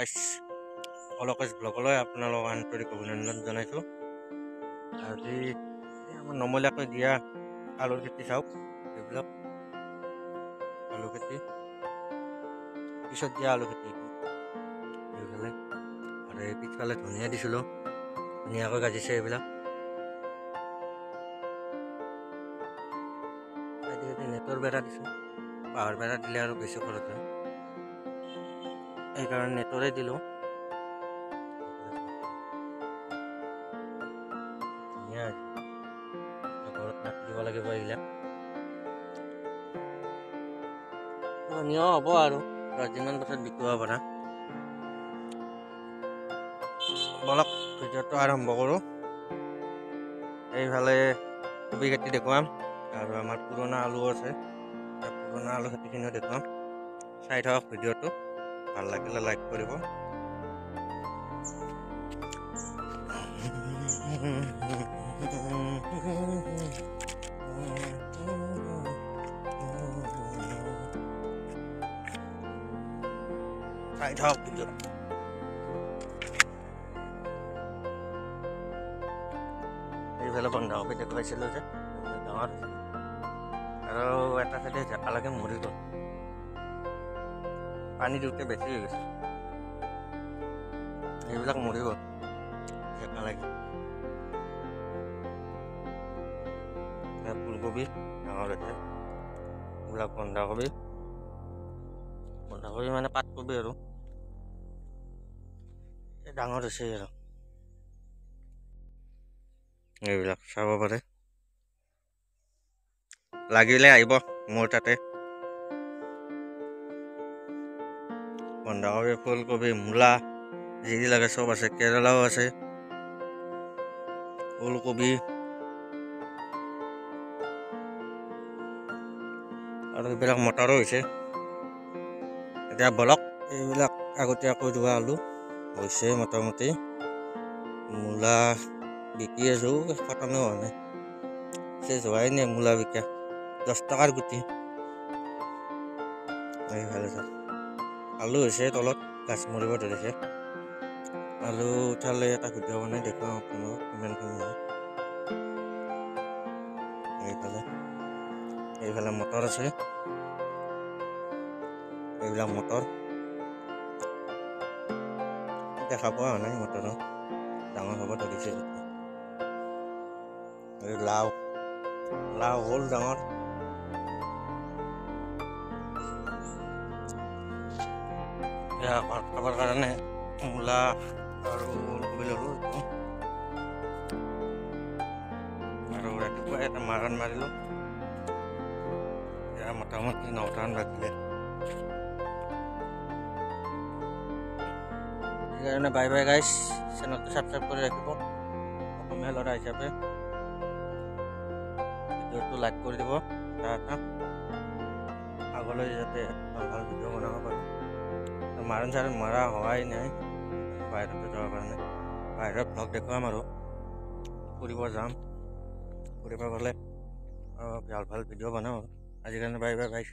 গাইছ অলকেশ ব্লগলৈ আপোনালোক আন্তৰিক অভিনন্দন জনাইছোঁ। আজি আমাৰ নমলীয়াকৈ দিয়া আলুৰ খেতি চাওক, এইবিলাক আলু খেতি পিছত দিয়া আলু খেতি এইফালে, আৰু এই পিছফালে ধনিয়া দিছিলোঁ, ধুনীয়াকৈ গাজিছে এইবিলাক। নেটৰ বেৰা দিছোঁ, পাহাৰ বেৰা দিলে আৰু বেছি খৰচ হয়, সেইকাৰণে নেটৰে দিলোঁ। ধুনীয়া ঘৰত কাটি দিব লাগিব, এইবিলাক ধুনীয়া হ'ব আৰু 10 দিনমান পাছত বিকিব পৰা। বলক ভিডিঅ'টো আৰম্ভ কৰোঁ। এইফালে কবি খেতি দেখুৱাম আৰু আমাৰ পুৰণা আলু আছে, পুৰণা আলু খেতিখিনিও দেখুৱাম। চাই থাকক ভিডিঅ'টো, ভাল লাগিলে লাইক কৰিব। চাই থাকক ভিডিঅ'। এইফালে বন্ধাকবি দেখুৱাইছিলোঁ যে ডাঙৰ, আৰু এটা চাইডে জেকালৈকে মৰি গ'ল, পানী দিওঁতে বেছি হৈ গৈছে, এইবিলাক মৰি গ'ল জেকালৈকে। ফুলকবি ডাঙৰ হৈছে, এইবিলাক বন্ধাকবি মানে পাতকবি, আৰু ডাঙৰ হৈছে আৰু এইবিলাক চাব পাৰে, লাগিলে আহিব মোৰ তাতে। বন্ধাকবি, ফুলকবি, মূলা যি লাগে চব আছে, কেৰেলাও আছে, ফুলকবি আৰু এইবিলাক মটৰো হৈছে। এতিয়া বলক, এইবিলাক আগতীয়াকৈ ৰোৱা আলু হৈছে মোটামুটি। মূলা বিকি আছোঁ, খতমেই হোৱা নাই, শেষ হোৱাই নাই মূলা বিকা, 10 টকাৰ গুটি। এইফালে চাওক আলু হৈছে, তলত গাছ মৰিব ধৰিছে। আলু উঠালে এটা ভিডিঅ' বনাই দেখুৱাম আপোনালোকক কিমানখিনি হয়। এইফালে মটৰ আছে, এইবিলাক মটৰ দেখা পোৱা হোৱা নাই, মটৰো ডাঙৰ হ'ব ধৰিছে। এই লাও হ'ল ডাঙৰ, ভাত খাবৰ কাৰণে মূলা আৰু ওলকবি ল'লোঁ, আৰু ৰাতিপুৱা এটা মাৰণ মাৰিলোঁ, এতিয়া মোটামুটি 9টামান বাজিলে। সেইকাৰণে বাই বাই গাইছ, চেনেলটো ছাবস্ক্ৰাইব কৰি ৰাখিব অসমীয়া ল'ৰা হিচাপে, ভিডিঅ'টো লাইক কৰি দিব, আগলৈ যাতে ভাল ভিডিঅ' বনাব পাৰোঁ। মাৰণ চাৰণ মৰা হোৱাই নাই, বাহিৰতে যাব কাৰণে বাহিৰত ব্লগ দেখুৱাম, আৰু ফুৰিব যাম, ফুৰিব গ'লে ভাল ভিডিঅ' বনাম। আজিকালি বাই বাই।